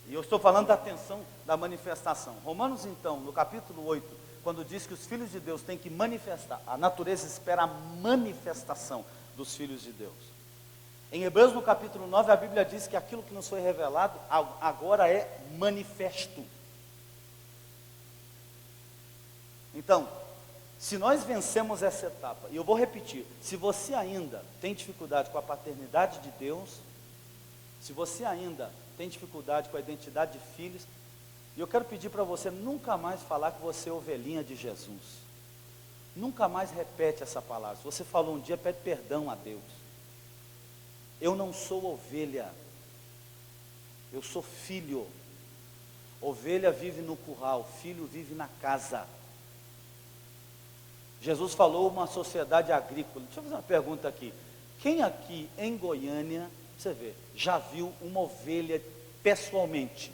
E eu estou falando da atenção da manifestação. Romanos, então, no capítulo 8, quando diz que os filhos de Deus têm que manifestar, a natureza espera a manifestação dos filhos de Deus. Em Hebreus, no capítulo 9, a Bíblia diz que aquilo que nos foi revelado agora é manifesto. Então, se nós vencemos essa etapa, e eu vou repetir, se você ainda tem dificuldade com a paternidade de Deus, se você ainda tem dificuldade com a identidade de filhos, e eu quero pedir para você nunca mais falar que você é ovelhinha de Jesus. Nunca mais repete essa palavra. Se você falou um dia, pede perdão a Deus. Eu não sou ovelha, eu sou filho. Ovelha vive no curral, filho vive na casa. Jesus falou uma sociedade agrícola. Deixa eu fazer uma pergunta aqui. Quem aqui em Goiânia, você vê, já viu uma ovelha pessoalmente?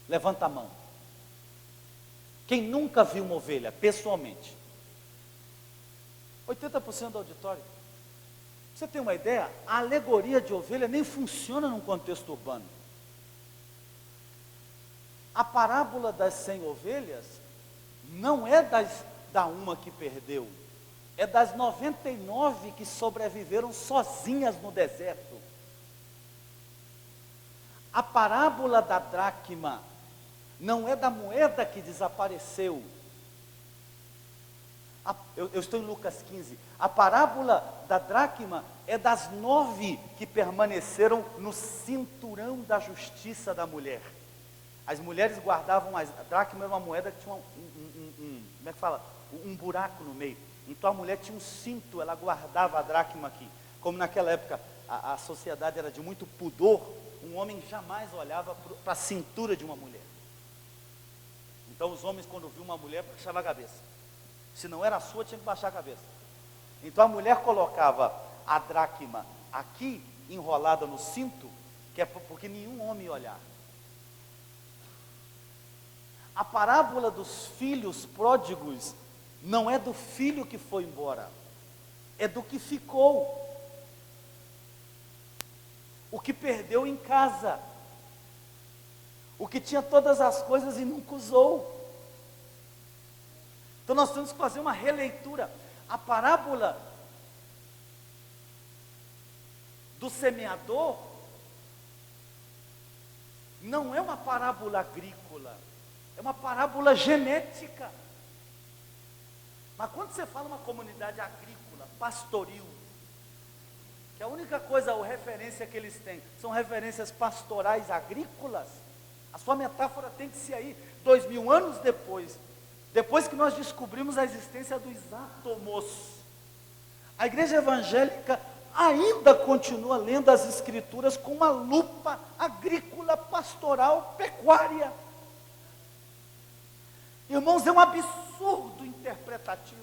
Levanta a mão. Quem nunca viu uma ovelha pessoalmente? 80% do auditório. Você tem uma ideia? A alegoria de ovelha nem funciona num contexto urbano. A parábola das 100 ovelhas não é da uma que perdeu, é das 99 que sobreviveram sozinhas no deserto. A parábola da dracma não é da moeda que desapareceu. Eu estou em Lucas 15. A parábola da dracma é das 9 que permaneceram no cinturão da justiça da mulher. As mulheres guardavam, a dracma era uma moeda que tinha como é que fala? Um buraco no meio. Então a mulher tinha um cinto, ela guardava a dracma aqui. Como naquela época a sociedade era de muito pudor, um homem jamais olhava para a cintura de uma mulher. Então os homens, quando viam uma mulher, baixavam a cabeça. Se não era a sua, tinha que baixar a cabeça. Então a mulher colocava a dracma aqui, enrolada no cinto, que é porque nenhum homem ia olhar. A parábola dos filhos pródigos não é do filho que foi embora, é do que ficou. O que perdeu em casa, o que tinha todas as coisas e nunca usou. Então nós temos que fazer uma releitura. A parábola do semeador não é uma parábola agrícola, é uma parábola genética. Mas quando você fala uma comunidade agrícola, pastoril, que a única coisa, ou referência que eles têm, são referências pastorais agrícolas, a sua metáfora tem que ser aí, 2000 anos depois que nós descobrimos a existência dos átomos. A igreja evangélica ainda continua lendo as escrituras com uma lupa agrícola, pastoral, pecuária. Irmãos, é um absurdo interpretativo.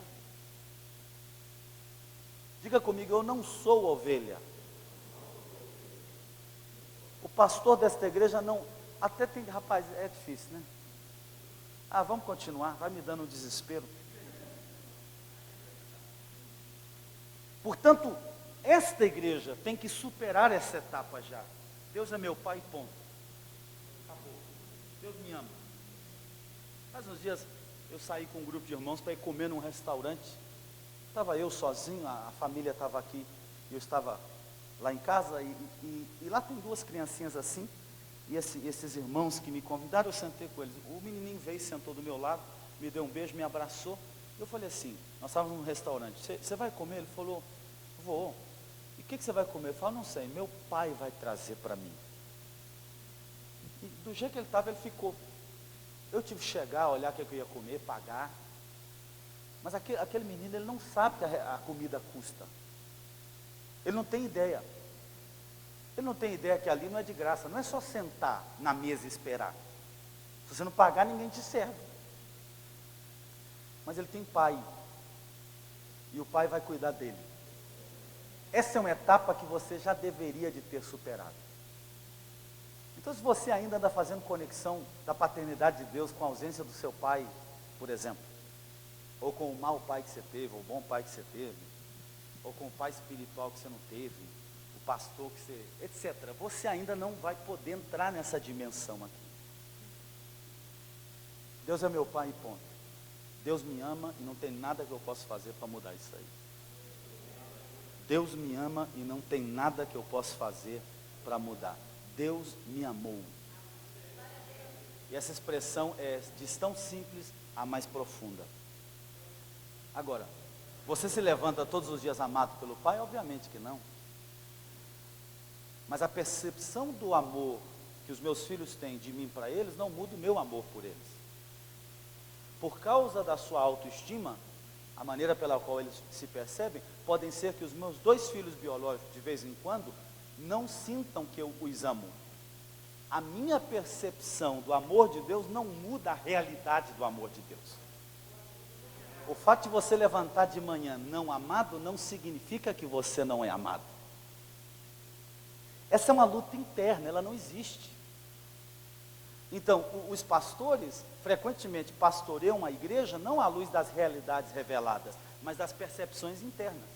Diga comigo, eu não sou ovelha. O pastor desta igreja não, até tem, rapaz, é difícil, né? Vamos continuar, vai me dando um desespero. Portanto, esta igreja tem que superar essa etapa já. Deus é meu pai, ponto. Acabou. Deus me ama. Faz uns dias eu saí com um grupo de irmãos para ir comer num restaurante. Estava eu sozinho, a família estava aqui, eu estava lá em casa, e lá tem duas criancinhas assim, e esses irmãos que me convidaram, eu sentei com eles. O menininho veio, sentou do meu lado, me deu um beijo, me abraçou. Eu falei assim, nós estávamos num restaurante, você vai comer? Ele falou, vou. E o que você vai comer? Eu falei, não sei, meu pai vai trazer para mim. E do jeito que ele estava, ele ficou. Eu tive que chegar, olhar o que eu ia comer, pagar. Mas aquele menino, ele não sabe que a comida custa. Ele não tem ideia. Ele não tem ideia que ali não é de graça. Não é só sentar na mesa e esperar. Se você não pagar, ninguém te serve. Mas ele tem pai. E o pai vai cuidar dele. Essa é uma etapa que você já deveria de ter superado. Então, se você ainda anda fazendo conexão da paternidade de Deus com a ausência do seu pai, por exemplo, ou com o mau pai que você teve, ou o bom pai que você teve, ou com o pai espiritual que você não teve, o pastor que você, etc. Você ainda não vai poder entrar nessa dimensão aqui. Deus é meu pai e ponto. Deus me ama e não tem nada que eu possa fazer para mudar isso aí. Deus me ama e não tem nada que eu possa fazer para mudar. Deus me amou. E essa expressão é de tão simples a mais profunda. Agora, você se levanta todos os dias amado pelo Pai? Obviamente que não. Mas a percepção do amor que os meus filhos têm de mim para eles não muda o meu amor por eles. Por causa da sua autoestima, a maneira pela qual eles se percebem, podem ser que os meus 2 filhos biológicos, de vez em quando, não sintam que eu os amo. A minha percepção do amor de Deus não muda a realidade do amor de Deus. O fato de você levantar de manhã não amado, não significa que você não é amado. Essa é uma luta interna, ela não existe. Então, os pastores, frequentemente, pastoreiam a igreja, não à luz das realidades reveladas, mas das percepções internas.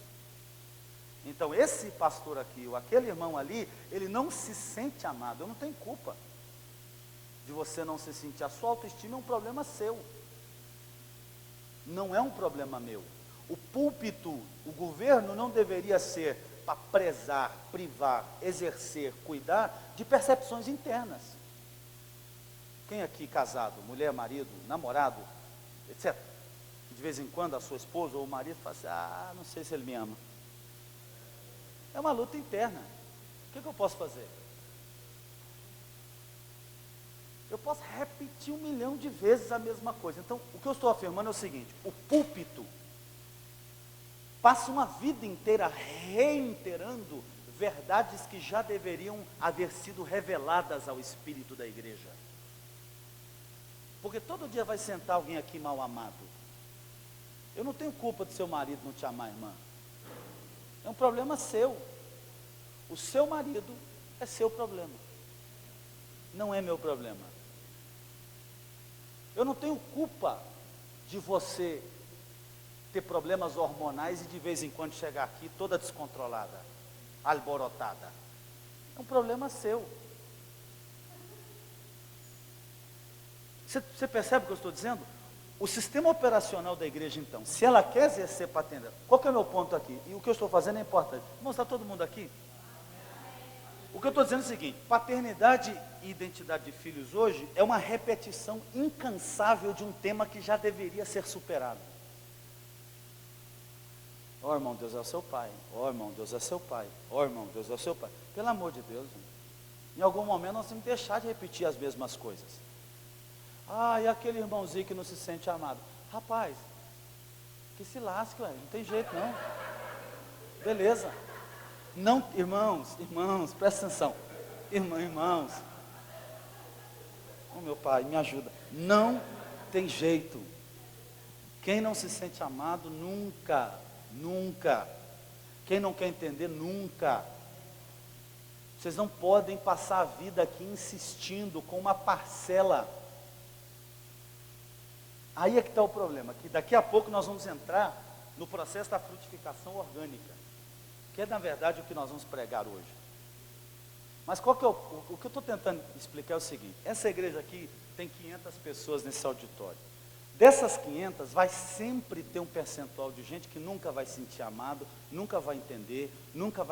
Então, esse pastor aqui, ou aquele irmão ali, ele não se sente amado. Eu não tenho culpa de você não se sentir. A sua autoestima é um problema seu. Não é um problema meu. O púlpito, o governo não deveria ser para prezar, privar, exercer, cuidar de percepções internas. Quem aqui casado, mulher, marido, namorado, etc. De vez em quando a sua esposa ou o marido fala assim, não sei se ele me ama. É uma luta interna. O que eu posso fazer? Eu posso repetir 1 milhão de vezes a mesma coisa. Então, o que eu estou afirmando é o seguinte: o púlpito passa uma vida inteira reiterando verdades que já deveriam haver sido reveladas ao espírito da igreja. Porque todo dia vai sentar alguém aqui mal amado. Eu não tenho culpa do seu marido não te amar, irmã. É um problema seu. O seu marido é seu problema. Não é meu problema. Eu não tenho culpa de você ter problemas hormonais e de vez em quando chegar aqui toda descontrolada, alborotada. É um problema seu. Você percebe o que eu estou dizendo? O sistema operacional da igreja, então, se ela quer exercer paternidade, qual que é o meu ponto aqui? E o que eu estou fazendo é importante. Vou mostrar todo mundo aqui. O que eu estou dizendo é o seguinte: paternidade e identidade de filhos hoje é uma repetição incansável de um tema que já deveria ser superado. Ó irmão, Deus é o seu pai. Ó irmão, Deus é seu pai. Ó irmão, Deus é o seu pai. Pelo amor de Deus, irmão. Em algum momento nós temos que deixar de repetir as mesmas coisas. E aquele irmãozinho que não se sente amado. Rapaz, que se lasque, ué, não tem jeito não. Beleza. Não, irmãos, presta atenção. Irmãos. Meu pai, me ajuda. Não tem jeito. Quem não se sente amado, nunca. Quem não quer entender, nunca. Vocês não podem passar a vida aqui insistindo com uma parcela. Aí é que está o problema, que daqui a pouco nós vamos entrar no processo da frutificação orgânica, que é na verdade o que nós vamos pregar hoje. Mas qual que é o que eu estou tentando explicar é o seguinte: essa igreja aqui tem 500 pessoas nesse auditório. Dessas 500, vai sempre ter um percentual de gente que nunca vai se sentir amado, nunca vai entender, nunca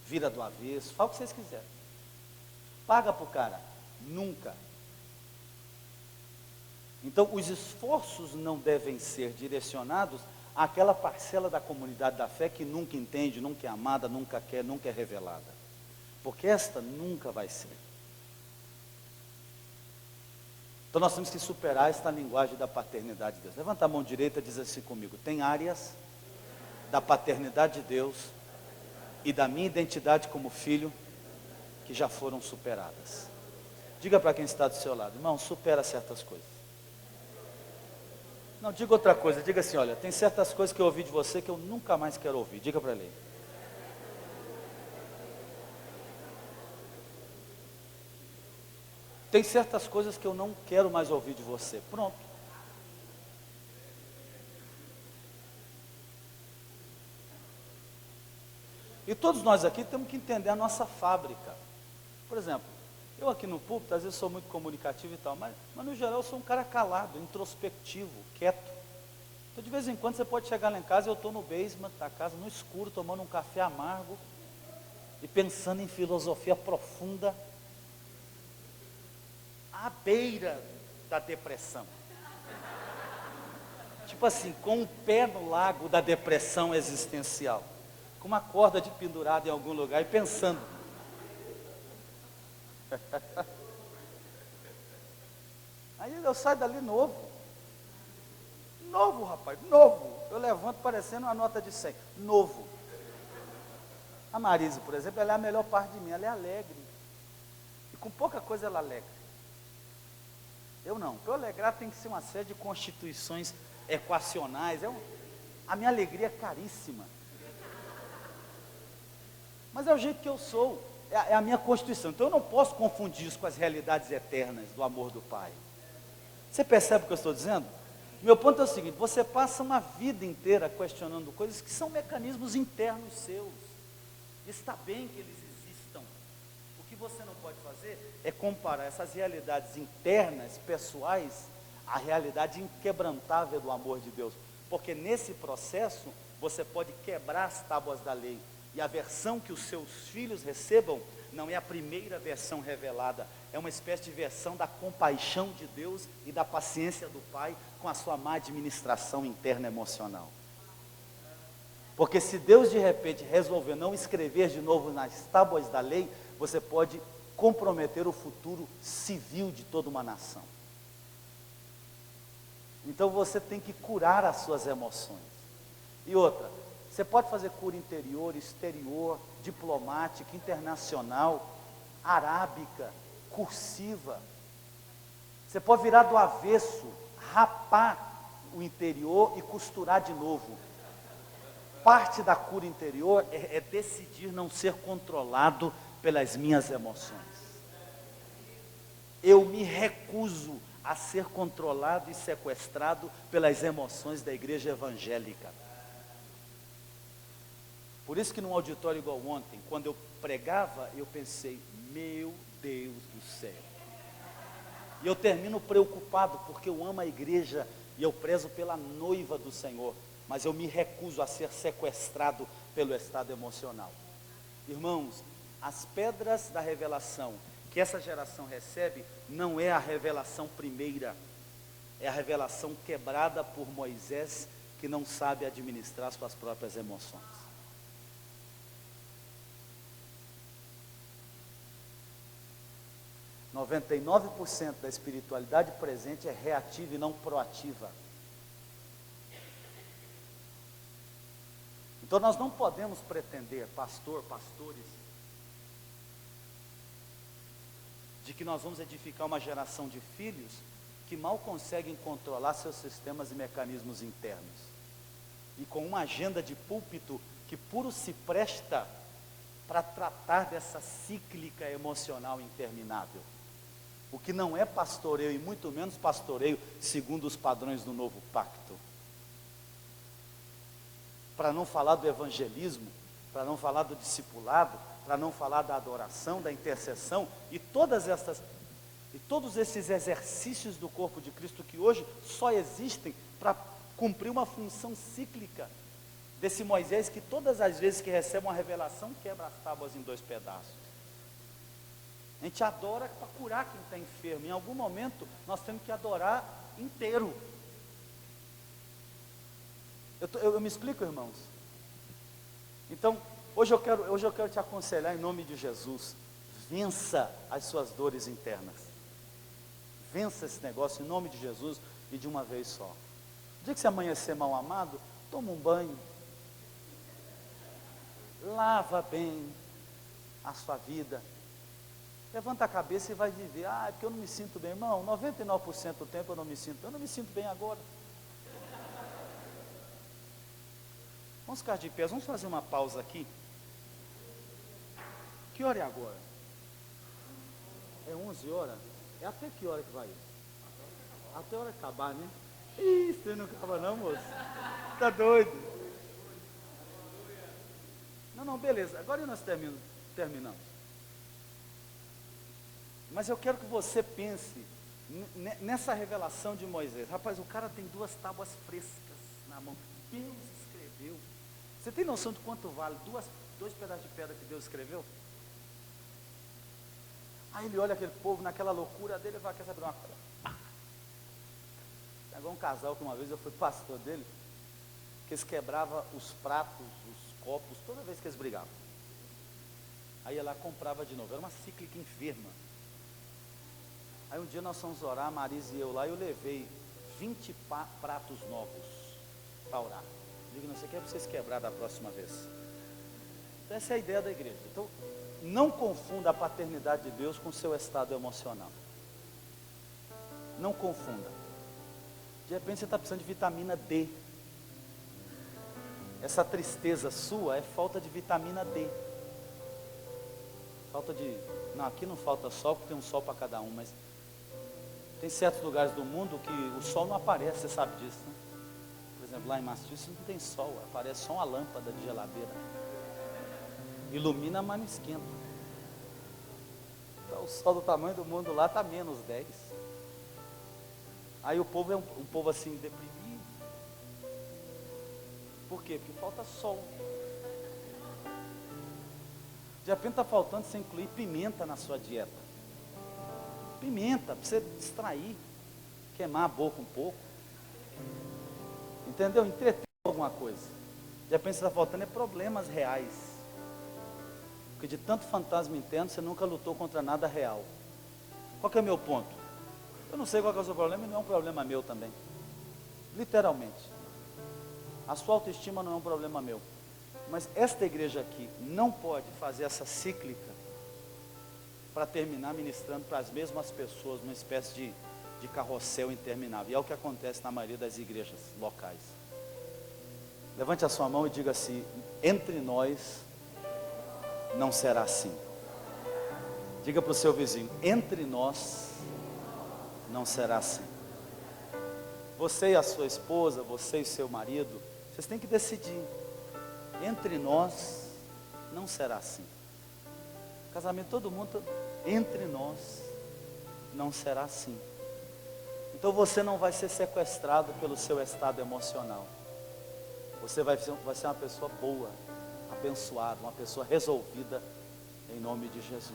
vira do avesso, fala o que vocês quiserem. Paga para o cara, nunca. Então, os esforços não devem ser direcionados àquela parcela da comunidade da fé que nunca entende, nunca é amada, nunca quer, nunca é revelada. Porque esta nunca vai ser. Então nós temos que superar esta linguagem da paternidade de Deus. Levanta a mão direita e diz assim comigo: tem áreas da paternidade de Deus e da minha identidade como filho que já foram superadas. Diga para quem está do seu lado: irmão, supera certas coisas. Não, diga outra coisa, diga assim: olha, tem certas coisas que eu ouvi de você que eu nunca mais quero ouvir. Diga para ele. Tem certas coisas que eu não quero mais ouvir de você. Pronto. E todos nós aqui temos que entender a nossa fábrica. Por exemplo, eu aqui no púlpito, às vezes sou muito comunicativo e tal, mas no geral eu sou um cara calado, introspectivo, quieto. Então de vez em quando você pode chegar lá em casa, eu estou no basement da casa, no escuro, tomando um café amargo e pensando em filosofia profunda, à beira da depressão. Tipo assim, com o pé no lago da depressão existencial, com uma corda de pendurada em algum lugar e pensando. Aí eu saio dali novo, rapaz, novo. Eu levanto parecendo uma nota de 100, novo. A Marise, por exemplo, ela é a melhor parte de mim, ela é alegre. E com pouca coisa ela alegra. Eu não. Para eu alegrar tem que ser uma série de constituições equacionais. A minha alegria é caríssima. Mas é o jeito que eu sou. É a minha constituição. Então eu não posso confundir isso com as realidades eternas do amor do Pai. Você percebe o que eu estou dizendo? Meu ponto é o seguinte: você passa uma vida inteira questionando coisas que são mecanismos internos seus. Está bem que eles existam. O que você não pode fazer é comparar essas realidades internas, pessoais, à realidade inquebrantável do amor de Deus. Porque nesse processo, você pode quebrar as tábuas da lei. E a versão que os seus filhos recebam não é a primeira versão revelada, é uma espécie de versão da compaixão de Deus e da paciência do Pai com a sua má administração interna emocional. Porque se Deus de repente resolver não escrever de novo nas tábuas da lei, você pode comprometer o futuro civil de toda uma nação. Então você tem que curar as suas emoções. E outra, você pode fazer cura interior, exterior, diplomática, internacional, arábica, cursiva. Você pode virar do avesso, rapar o interior e costurar de novo. Parte da cura interior é decidir não ser controlado pelas minhas emoções. Eu me recuso a ser controlado e sequestrado pelas emoções da igreja evangélica. Por isso que num auditório igual ontem, quando eu pregava, eu pensei: meu Deus do céu. E eu termino preocupado, porque eu amo a igreja e eu prezo pela noiva do Senhor, mas eu me recuso a ser sequestrado pelo estado emocional. Irmãos, as pedras da revelação que essa geração recebe não é a revelação primeira, é a revelação quebrada por Moisés, que não sabe administrar suas próprias emoções. – 99% da espiritualidade presente é reativa e não proativa. Então nós não podemos pretender, pastores, de que nós vamos edificar uma geração de filhos que mal conseguem controlar seus sistemas e mecanismos internos. E com uma agenda de púlpito que puro se presta para tratar dessa cíclica emocional interminável. O que não é pastoreio, e muito menos pastoreio segundo os padrões do novo pacto. Para não falar do evangelismo, para não falar do discipulado, para não falar da adoração, da intercessão e todos esses exercícios do corpo de Cristo que hoje só existem para cumprir uma função cíclica desse Moisés que todas as vezes que recebe uma revelação quebra as tábuas em 2 pedaços. A gente adora para curar quem está enfermo. Em algum momento nós temos que adorar inteiro. Eu me explico, irmãos? Então, hoje eu quero te aconselhar em nome de Jesus. Vença as suas dores internas. Vença esse negócio em nome de Jesus e de uma vez só. O dia que você amanhecer mal amado, toma um banho. Lava bem a sua vida. Levanta a cabeça e vai viver. Ah, é porque eu não me sinto bem. Irmão, 99% do tempo eu não me sinto bem agora. Vamos ficar de pé, vamos fazer uma pausa aqui. Que hora é agora? É 11 horas? É até que hora que vai? Até a hora acabar, né? Ih, você não acaba não, moço. Tá doido? Não, beleza. Agora nós terminamos. Mas eu quero que você pense nessa revelação de Moisés. Rapaz, o cara tem 2 tábuas frescas na mão. Deus escreveu. Você tem noção de quanto vale 2 pedaços de pedra que Deus escreveu? Aí ele olha aquele povo naquela loucura dele e vai, quer saber uma coisa? É igual um casal que uma vez eu fui pastor dele, que eles quebravam os pratos, os copos, toda vez que eles brigavam. Aí ia lá comprava de novo, era uma cíclica enferma. Aí um dia nós fomos orar, a Marisa e eu lá, e eu levei 20 pratos novos para orar. Digo, não sei o que é para vocês quebrar da próxima vez. Então essa é a ideia da igreja. Então, não confunda a paternidade de Deus com o seu estado emocional. Não confunda. De repente você está precisando de vitamina D. Essa tristeza sua é falta de vitamina D. Não, aqui não falta sol, porque tem um sol para cada um, mas tem certos lugares do mundo que o sol não aparece, você sabe disso, né? Por exemplo, lá em Massachusetts não tem sol, aparece só uma lâmpada de geladeira. Ilumina, mas não esquenta. Então, o sol do tamanho do mundo lá está menos 10. Aí o povo é um povo assim deprimido. Por quê? Porque falta sol. De repente está faltando você incluir pimenta na sua dieta. Pimenta, para você distrair, queimar a boca um pouco. Entendeu? Entreter alguma coisa. De repente está faltando problemas reais. Porque de tanto fantasma interno, você nunca lutou contra nada real. Qual que é o meu ponto? Eu não sei qual que é o seu problema e não é um problema meu também. Literalmente. A sua autoestima não é um problema meu. Mas esta igreja aqui não pode fazer essa cíclica para terminar ministrando para as mesmas pessoas, uma espécie de carrossel interminável. E é o que acontece na maioria das igrejas locais. Levante a sua mão e diga assim: entre nós não será assim. Diga para o seu vizinho: entre nós não será assim. Você e a sua esposa, você e o seu marido, vocês têm que decidir. Entre nós não será assim. Casamento, todo mundo, entre nós não será assim. Então você não vai ser sequestrado pelo seu estado emocional. Você vai ser uma pessoa boa, abençoada, uma pessoa resolvida em nome de Jesus.